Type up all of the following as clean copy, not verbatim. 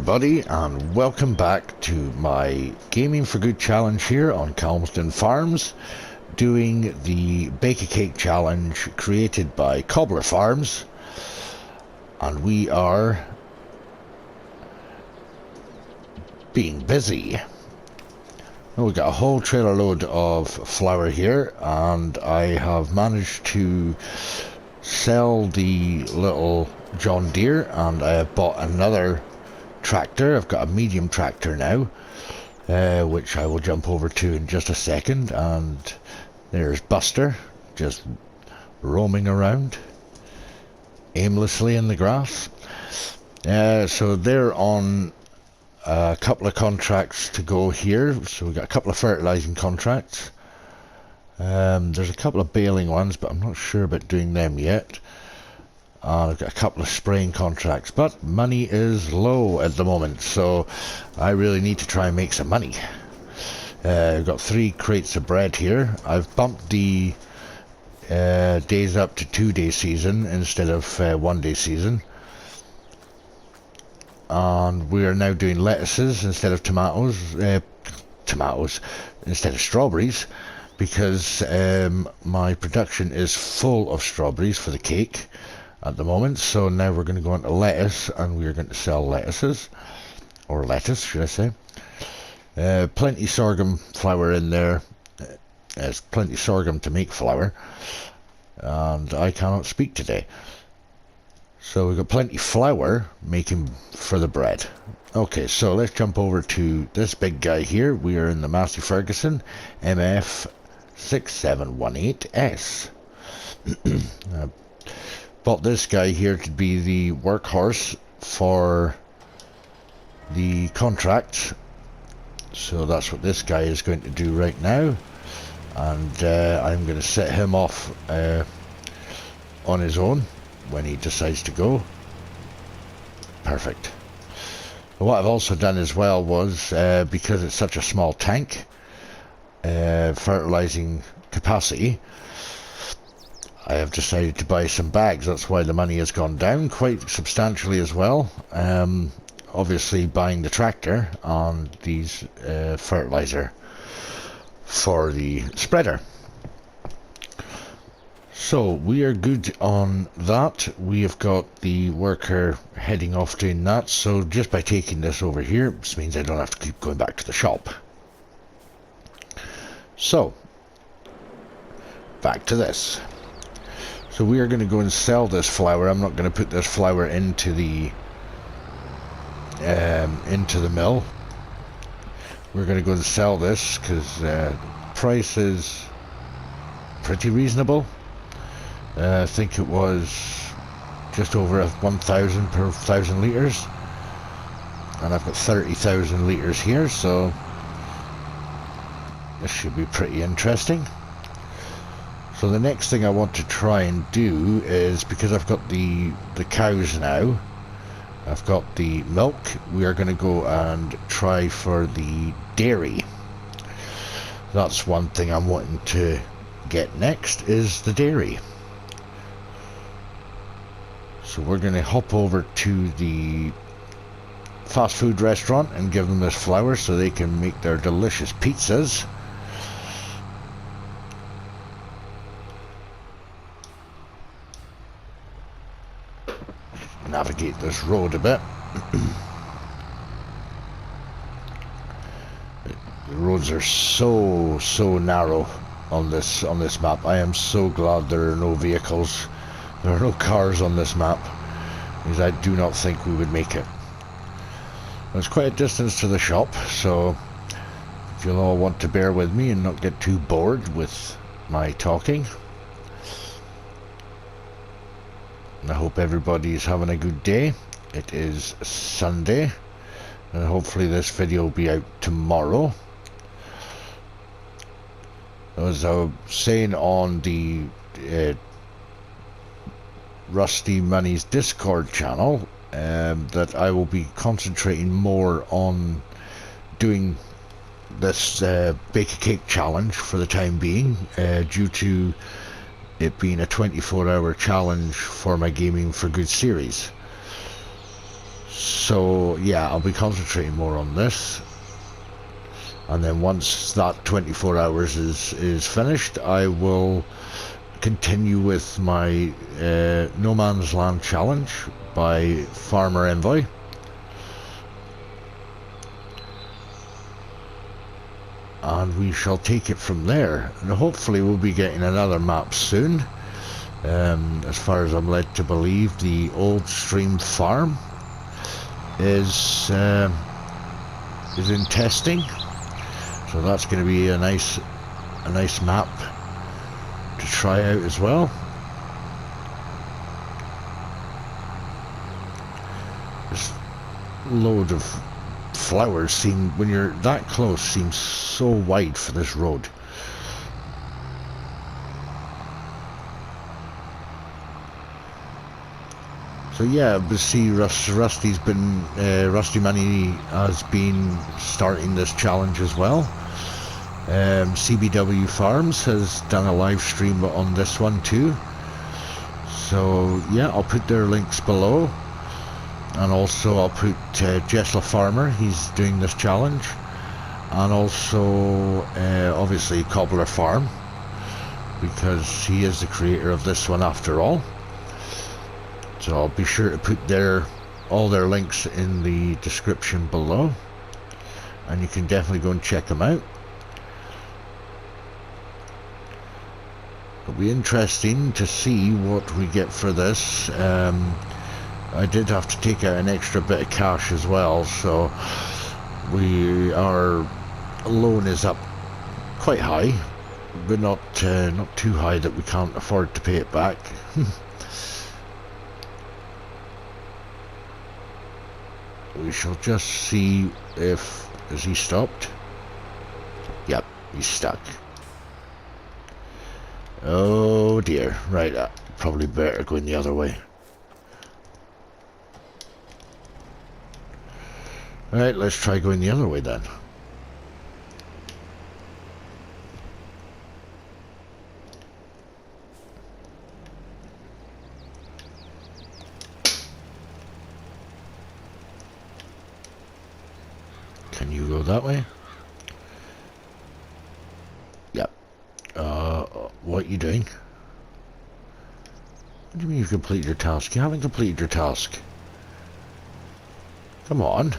everybody, and welcome back to my Gaming for Good challenge here on Calmsden Farms, doing the Bake a Cake challenge created by Cobbler Farms, and we are being busy. Well, we got a whole trailer load of flour here, and I have managed to sell the little John Deere, and I have bought another tractor. I've got a medium tractor now, which I will jump over to in just a second. And there's Buster just roaming around aimlessly in the grass. So they're on a couple of contracts to go here. So we've got a couple of fertilizing contracts. There's a couple of baling ones, but I'm not sure about doing them yet. I've got a couple of spraying contracts, but money is low at the moment, so I really need to try and make some money. I've got 3 crates of bread here. I've bumped the days up to 2-day season instead of 1-day season. And we are now doing lettuces instead of tomatoes, instead of strawberries, because my production is full of strawberries for the cake at the moment. So now we're going to go into lettuce, and we're going to sell lettuces, or lettuce should I say. Plenty sorghum flour in there. There's plenty sorghum to make flour, and I cannot speak today. So we've got plenty flour making for the bread. Okay, so let's jump over to this big guy here. We are in the Massey Ferguson MF6718S. Bought this guy here to be the workhorse for the contract, so that's what this guy is going to do right now, and I'm going to set him off on his own when he decides to go. Perfect. But what I've also done as well was, because it's such a small tank, fertilizing capacity, I have decided to buy some bags. That's why the money has gone down quite substantially as well. Obviously buying the tractor and these fertilizer for the spreader. So we are good on that. We have got the worker heading off doing that. So just by taking this over here, this means I don't have to keep going back to the shop. So back to this. So we are going to go and sell this flour. I'm not going to put this flour into the mill. We're going to go and sell this because price is pretty reasonable. I think it was just over 1,000 per 1,000 litres, and I've got 30,000 litres here, so this should be pretty interesting. So the next thing I want to try and do is, because I've got the cows now, I've got the milk, we are going to go and try for the dairy. That's one thing I'm wanting to get next, is the dairy. So we're going to hop over to the fast food restaurant and give them this flour so they can make their delicious pizzas. Navigate this road a bit. The roads are so narrow on this map. I am so glad there are no vehicles, there are no cars on this map, because I do not think we would make it. There's quite a distance to the shop, so if you'll all want to bear with me and not get too bored with my talking. I hope everybody's having a good day. It is Sunday, and hopefully this video will be out tomorrow. As I was saying on the Rusty Money's Discord channel, that I will be concentrating more on doing this bake a cake challenge for the time being, due to it being a 24-hour challenge for my Gaming for Good series. So yeah, I'll be concentrating more on this, and then once that 24 hours is finished, I will continue with my No Man's Land challenge by Farmer Envoy. And we shall take it from there, and hopefully we'll be getting another map soon. As far as I'm led to believe, the Old Stream Farm is in testing, so that's going to be a nice map to try out as well. This load of flowers seem, when you're that close, seems so wide for this road. So yeah, but see, Rusty's been Rusty Money has been starting this challenge as well. CBWFarms has done a live stream on this one too. So yeah, I'll put their links below. And also I'll put JeslaFarmer, he's doing this challenge, and also obviously Cobbler Farm, because he is the creator of this one after all. So I'll be sure to put all their links in the description below, and you can definitely go and check them out. It'll be interesting to see what we get for this. I did have to take out an extra bit of cash as well, so our loan is up quite high, but not too high that we can't afford to pay it back. We shall just see if... Is he stopped? Yep, he's stuck. Oh dear. Right, probably better going the other way. Right, let's try going the other way then. Can you go that way? Yep. What are you doing? What do you mean you've completed your task? You haven't completed your task. Come on.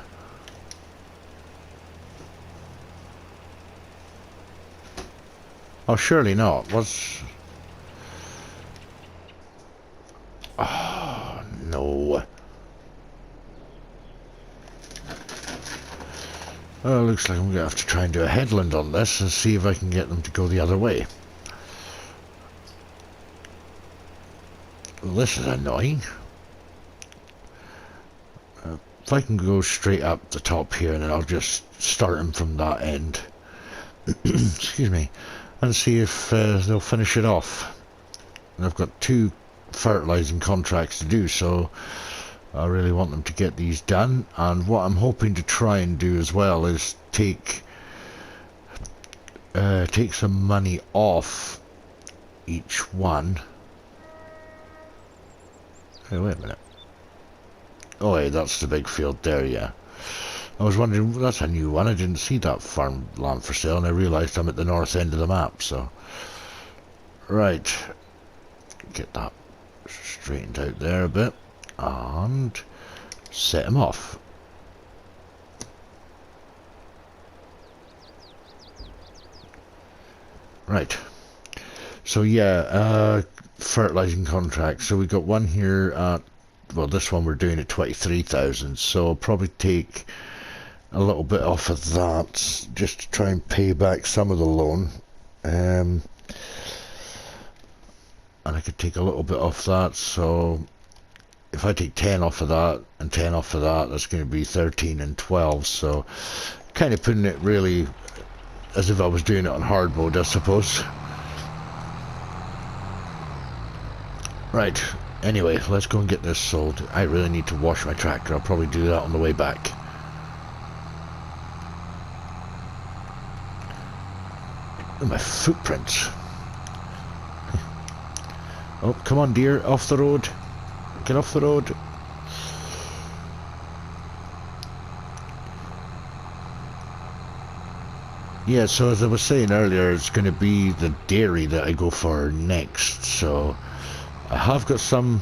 Oh, surely not. What's... Oh, no. Well, it looks like I'm going to have to try and do a headland on this and see if I can get them to go the other way. Well, this is annoying. If I can go straight up the top here, and then I'll just start them from that end. Excuse me. And see if they'll finish it off. And I've got 2 fertilizing contracts to do, so I really want them to get these done. And what I'm hoping to try and do as well is take some money off each one. Hey, wait a minute. Oh, hey, that's the big field there, yeah. I was wondering, that's a new one. I didn't see that farm land for sale, and I realised I'm at the north end of the map, so... Right. Get that straightened out there a bit, and set him off. Right. So yeah, fertilising contracts. So we got one here at, well, this one we're doing at 23,000, so I'll probably take a little bit off of that just to try and pay back some of the loan, and I could take a little bit off that. So if I take 10 off of that and 10 off of that, that's going to be 13 and 12. So kind of putting it really as if I was doing it on hard mode, I suppose. Right, anyway, let's go and get this sold. I really need to wash my tractor. I'll probably do that on the way back. Oh, my footprints. Oh, come on, dear, off the road. Get off the road. Yeah, so as I was saying earlier, it's going to be the dairy that I go for next. So I have got some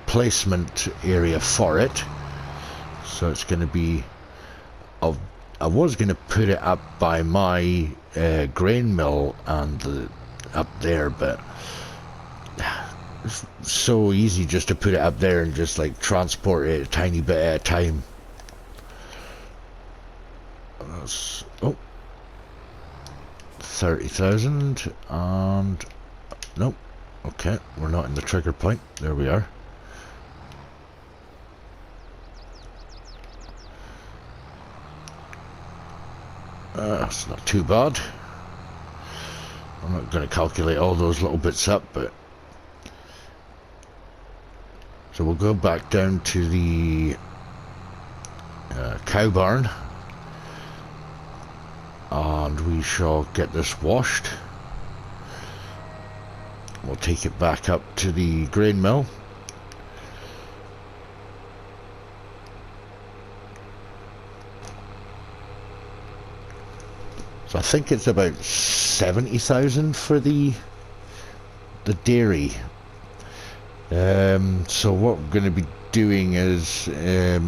placement area for it. So it's going to be... I was going to put it up by my grain mill and up there, but it's so easy just to put it up there and just like transport it a tiny bit at a time. That's, oh, 30,000 and nope. Okay, we're not in the trigger point. There we are. That's not too bad. I'm not going to calculate all those little bits up, but so we'll go back down to the cow barn and we shall get this washed. We'll take it back up to the grain mill. So I think it's about 70,000 for the dairy. So what I'm going to be doing is I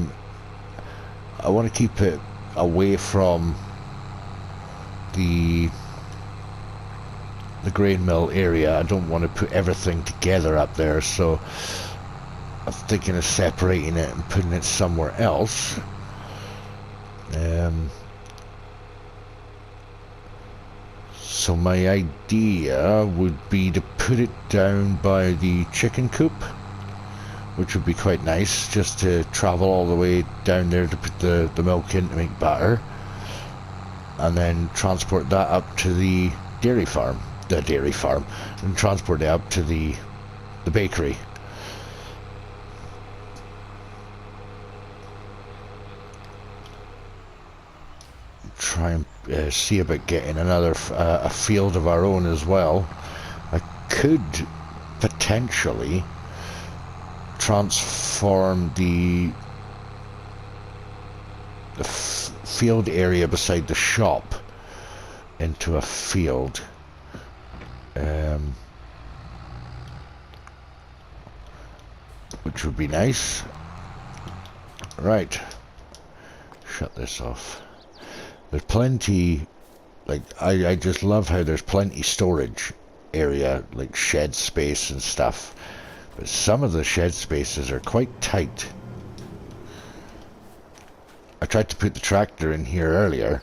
want to keep it away from the grain mill area. I don't want to put everything together up there, so I'm thinking of separating it and putting it somewhere else. So my idea would be to put it down by the chicken coop, which would be quite nice, just to travel all the way down there to put the milk in to make batter, and then transport that up to the dairy farm, and transport it up to the bakery. Try and see about getting another a field of our own as well. I could potentially transform the field area beside the shop into a field. Which would be nice. Right. Shut this off. There's plenty, like, I just love how there's plenty storage area, like shed space and stuff. But some of the shed spaces are quite tight. I tried to put the tractor in here earlier,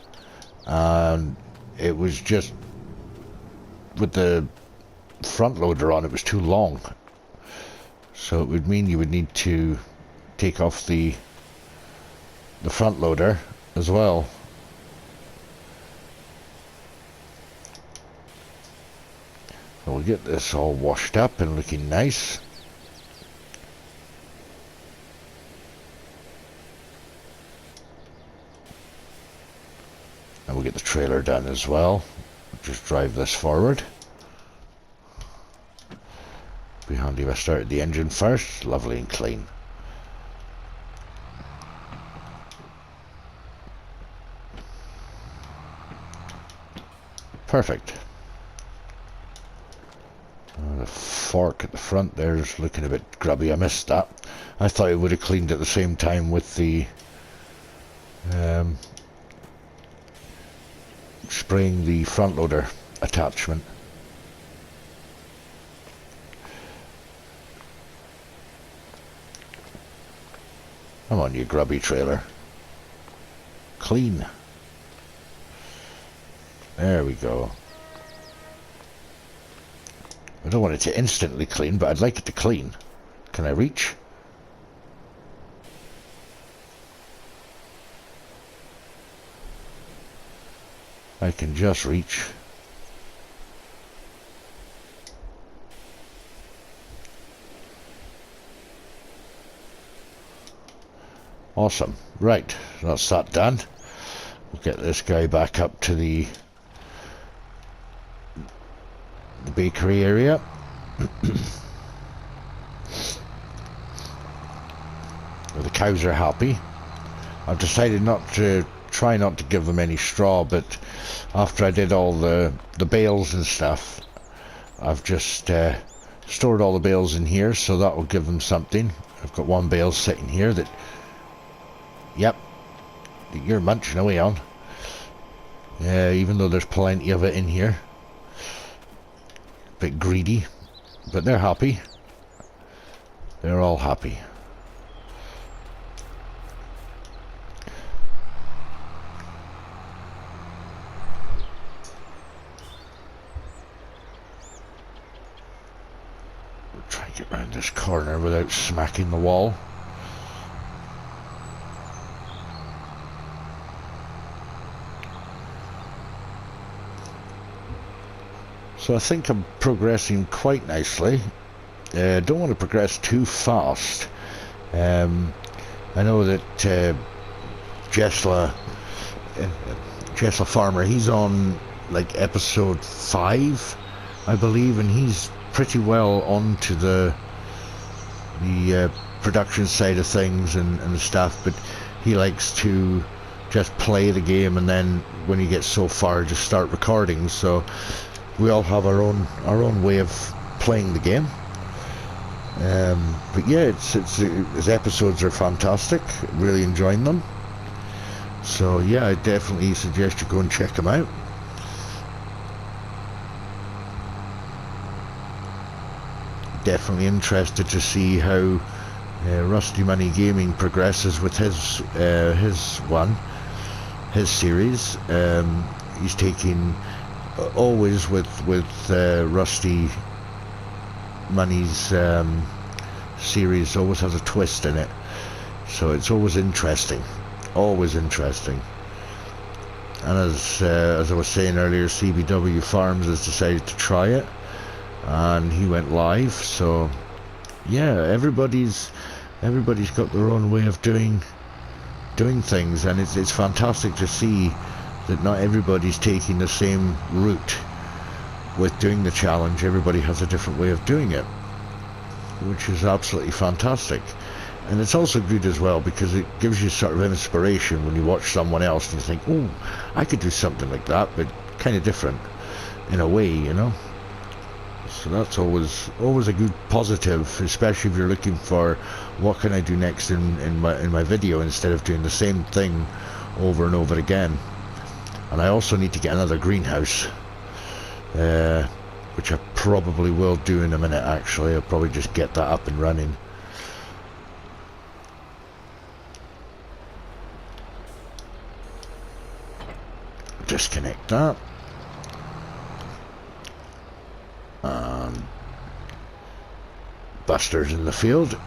and it was just, with the front loader on, it was too long. So it would mean you would need to take off the front loader as well. So we'll get this all washed up and looking nice. And we'll get the trailer done as well. Just drive this forward. Be handy if I started the engine first. Lovely and clean. Perfect. The fork at the front there is looking a bit grubby. I missed that. I thought it would have cleaned at the same time with the spraying the front loader attachment. Come on, you grubby trailer. Clean. There we go. I don't want it to instantly clean, but I'd like it to clean. Can I reach? I can just reach. Awesome. Right, that's that done. We'll get this guy back up to the bakery area. Well, the cows are happy. I've decided not to try not to give them any straw, but after I did all the bales and stuff, I've just stored all the bales in here, so that will give them something. I've got one bale sitting here that, yep, you're munching away on. Even though there's plenty of it in here. Bit greedy, but they're happy. They're all happy. We'll try and get around this corner without smacking the wall. So I think I'm progressing quite nicely. Don't want to progress too fast. I know that JeslaFarmer, he's on like episode 5, I believe, and he's pretty well onto the production side of things and stuff, but he likes to just play the game and then when he gets so far just start recording. So we all have our own way of playing the game. But yeah, his episodes are fantastic. Really enjoying them. So yeah, I definitely suggest you go and check them out. Definitely interested to see how RustyMoneyGaming progresses with his series. He's taking always with Rusty Money's series always has a twist in it, so it's always interesting, and as I was saying earlier, CBWFarms has decided to try it and he went live. So yeah, everybody's got their own way of doing things, and it's fantastic to see that not everybody's taking the same route with doing the challenge. Everybody has a different way of doing it, which is absolutely fantastic. And it's also good as well because it gives you sort of inspiration when you watch someone else and you think, oh, I could do something like that, but kind of different in a way, you know. So that's always a good positive, especially if you're looking for what can I do next in my video instead of doing the same thing over and over again. And I also need to get another greenhouse, which I probably will do in a minute. Actually, I'll probably just get that up and running. Disconnect that. Buster's in the field.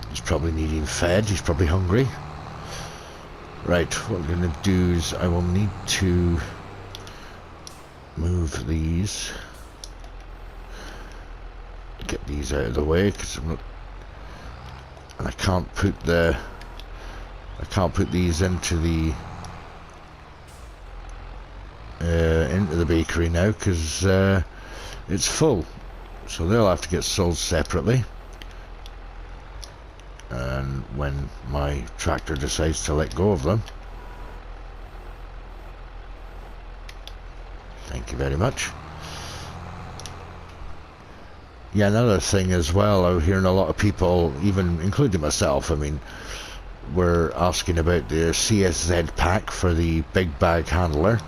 He's probably needing fed. He's probably hungry. Right, what we're going to do is I will need to move these, get these out of the way, because I'm not, and I can't put these into the bakery now because it's full, so they'll have to get sold separately. And when my tractor decides to let go of them. Thank you very much. Yeah, another thing as well, I'm hearing a lot of people, even including myself, I mean, we're asking about the CSZ pack for the big bag handler,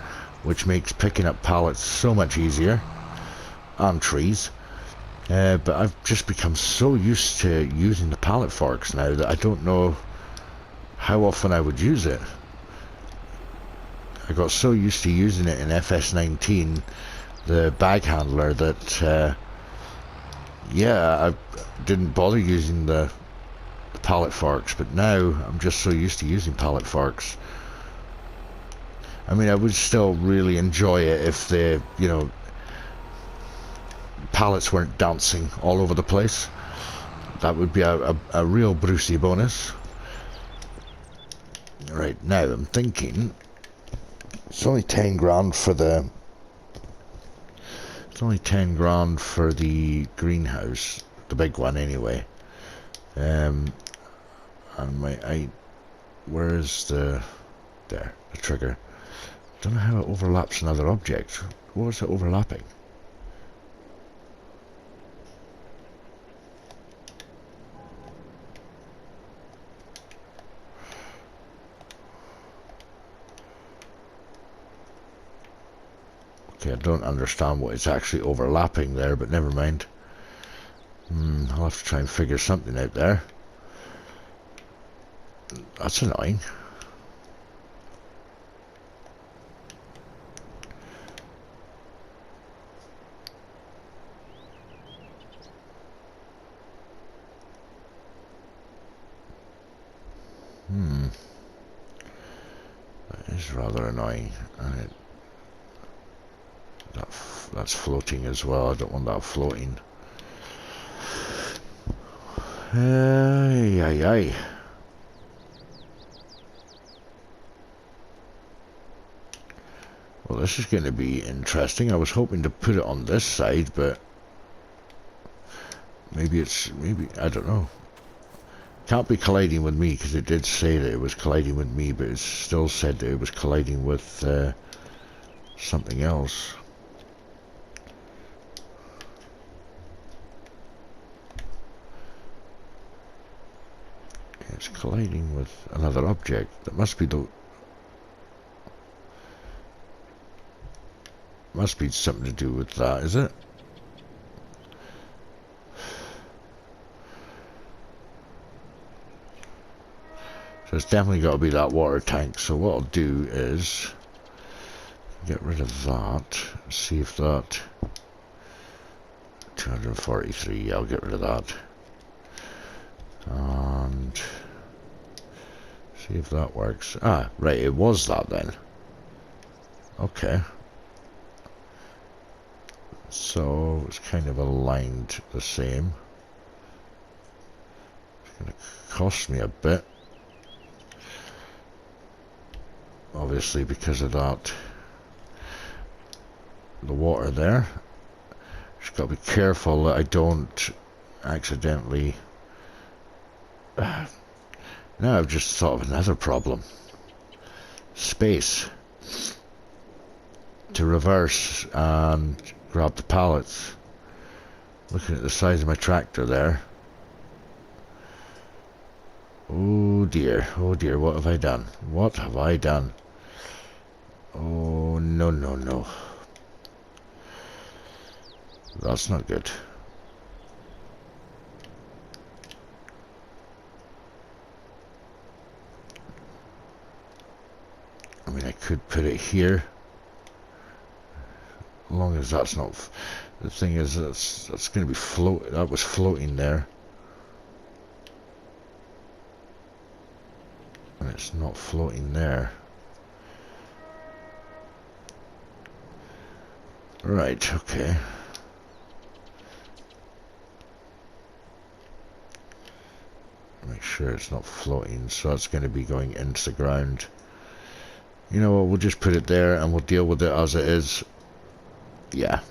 which makes picking up pallets so much easier, and trees. But I've just become so used to using the pallet forks now that I don't know how often I would use it. I got so used to using it in FS19, the bag handler, that yeah, I didn't bother using the pallet forks, but now I'm just so used to using pallet forks. I mean, I would still really enjoy it if the, you know, pallets weren't dancing all over the place. That would be a real Brucey bonus. Right, now I'm thinking it's only 10 grand for the greenhouse, the big one anyway. And where is the... there, the trigger. Don't know how it overlaps another object. What is it overlapping? Okay, I don't understand what it's actually overlapping there, but never mind. I'll have to try and figure something out there. That's annoying. That is rather annoying. And that's floating as well. I don't want that floating. Aye. Well, this is going to be interesting. I was hoping to put it on this side, but maybe I don't know. Can't be colliding with me, because it did say that it was colliding with me, but it still said that it was colliding with something else. It's colliding with another object. That must be something to do with that, is it? So it's definitely got to be that water tank. So what I'll do is get rid of that. See if that 243. Yeah, I'll get rid of that. And see if that works. Ah, right, it was that then. Okay. So it's kind of aligned the same. It's going to cost me a bit. Obviously because of that. The water there. Just got to be careful that I don't accidentally... Now I've just thought of another problem. Space. To reverse and grab the pallets. Looking at the size of my tractor there. Oh dear, what have I done? What have I done? Oh, no. That's not good. I mean, I could put it here. As long as that's not... The thing is, that's going to be float. That was floating there. And it's not floating there. Right, okay. Make sure it's not floating, so that's going to be going into the ground. You know what, we'll just put it there and we'll deal with it as it is. Yeah,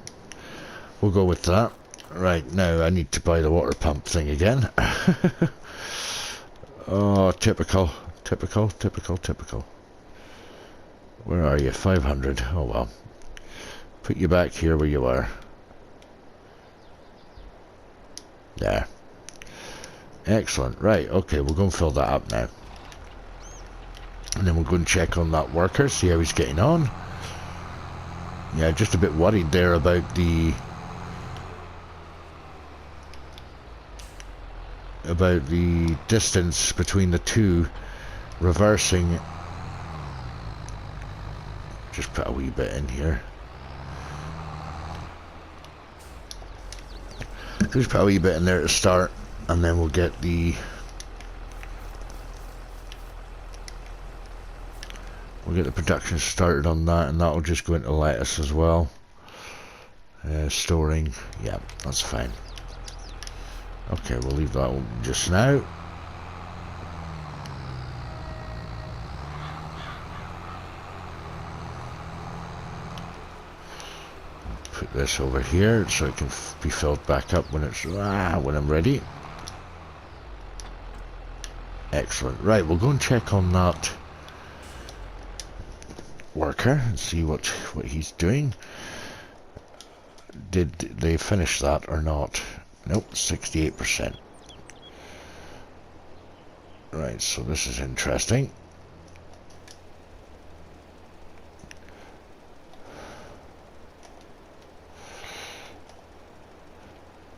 we'll go with that. Right, now I need to buy the water pump thing again. Oh, typical. Where are you? 500. Oh well. Put you back here where you are. There. Excellent. Right, okay, we'll go and fill that up now. And then we'll go and check on that worker, see how he's getting on. Yeah, just a bit worried there about the distance between the two reversing. Just put a wee bit in here. Just put a wee bit in there to start, and then we'll get the production started on that, and that'll just go into lettuce as well. Storing, yeah, that's fine. Okay, we'll leave that one just now. Put this over here so it can be filled back up when it's when I'm ready. Excellent. Right, we'll go and check on that worker and see what he's doing. Did they finish that or not? Nope, 68%. Right, so this is interesting.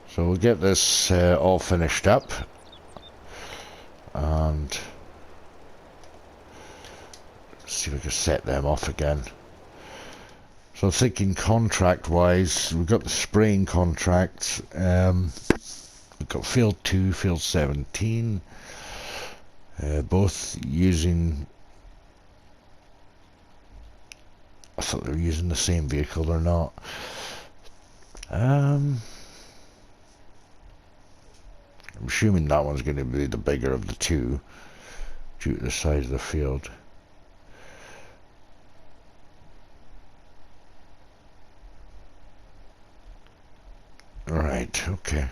So we'll get this all finished up, and see if we can set them off again. So thinking contract wise, we've got the spraying contracts. We've got field 2, field 17, both using, I thought they were using the same vehicle. They're not. I'm assuming that one's going to be the bigger of the two due to the size of the field. Right, okay.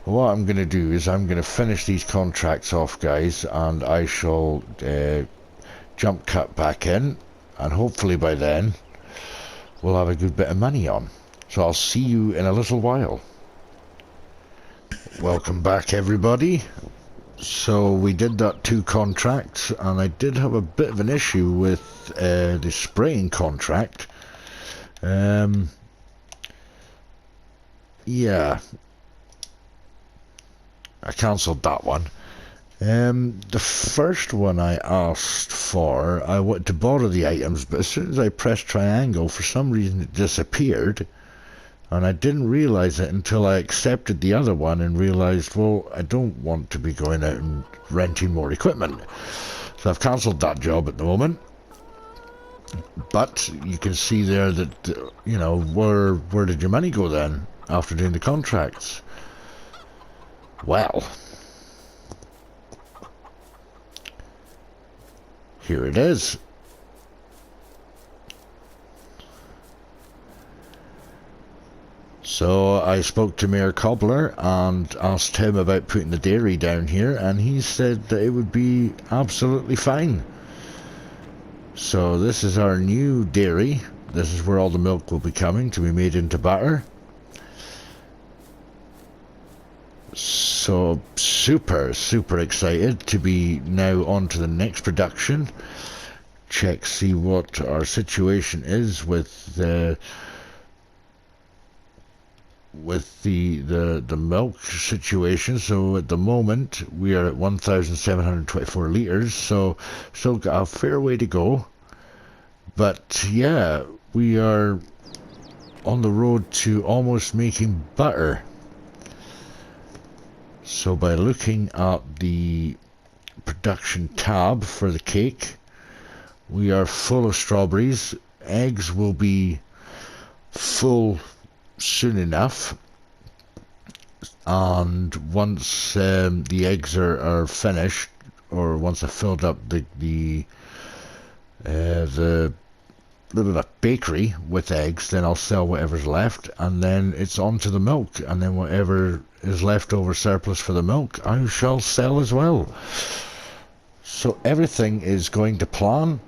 Well, what I'm going to do is I'm going to finish these contracts off, guys, and I shall jump cut back in, and hopefully by then we'll have a good bit of money on. So I'll see you in a little while. Welcome back, everybody. So we did that 2 contracts, and I did have a bit of an issue with the spraying contract. Yeah, I cancelled that one. The first one I asked for, I wanted to borrow the items, but as soon as I pressed triangle, for some reason it disappeared, and I didn't realise it until I accepted the other one and realised, well, I don't want to be going out and renting more equipment. So I've cancelled that job at the moment. But you can see there that, you know, where did your money go then after doing the contracts? Well, here it is. So I spoke to Mayor Cobbler and asked him about putting the dairy down here, and he said that it would be absolutely fine. So this is our new dairy. This is where all the milk will be coming to be made into butter. So super excited to be now on to the next production. See what our situation is with the milk situation. So at the moment we are at 1,724 litres, so still got a fair way to go. But yeah, we are on the road to almost making butter. So by looking at the production tab for the cake, we are full of strawberries. Eggs will be full soon enough, and once the eggs are finished, or once I've filled up the little bakery with eggs, then I'll sell whatever's left, and then it's on to the milk, and then whatever is left over surplus for the milk I shall sell as well. So everything is going to plan.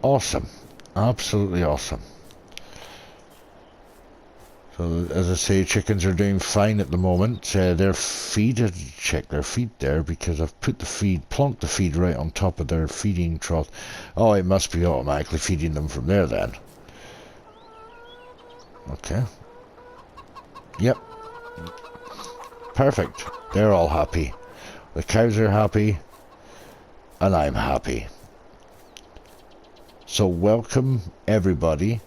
Awesome, absolutely awesome. So as I say, chickens are doing fine at the moment. Their feed, I check their feed there because I've put the feed, plonked the feed right on top of their feeding trough. Oh, it must be automatically feeding them from there then. Okay. Yep. Perfect. They're all happy. The cows are happy, and I'm happy. So welcome everybody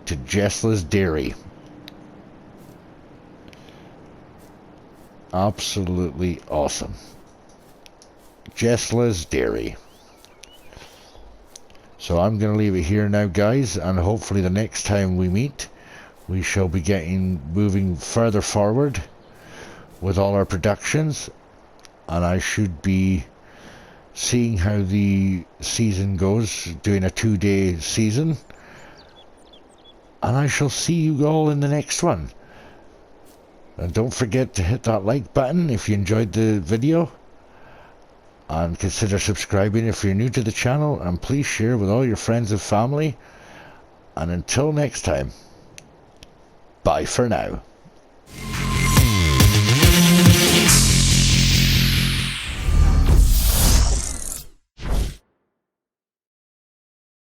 to Jesla's Dairy. Absolutely awesome. Jesla's Dairy. So I'm going to leave it here now, guys, and hopefully the next time we meet we shall be moving further forward with all our productions, and I should be seeing how the season goes, doing a 2-day season, and I shall see you all in the next one. And don't forget to hit that like button if you enjoyed the video, and consider subscribing if you're new to the channel, and please share with all your friends and family. And until next time, bye for now.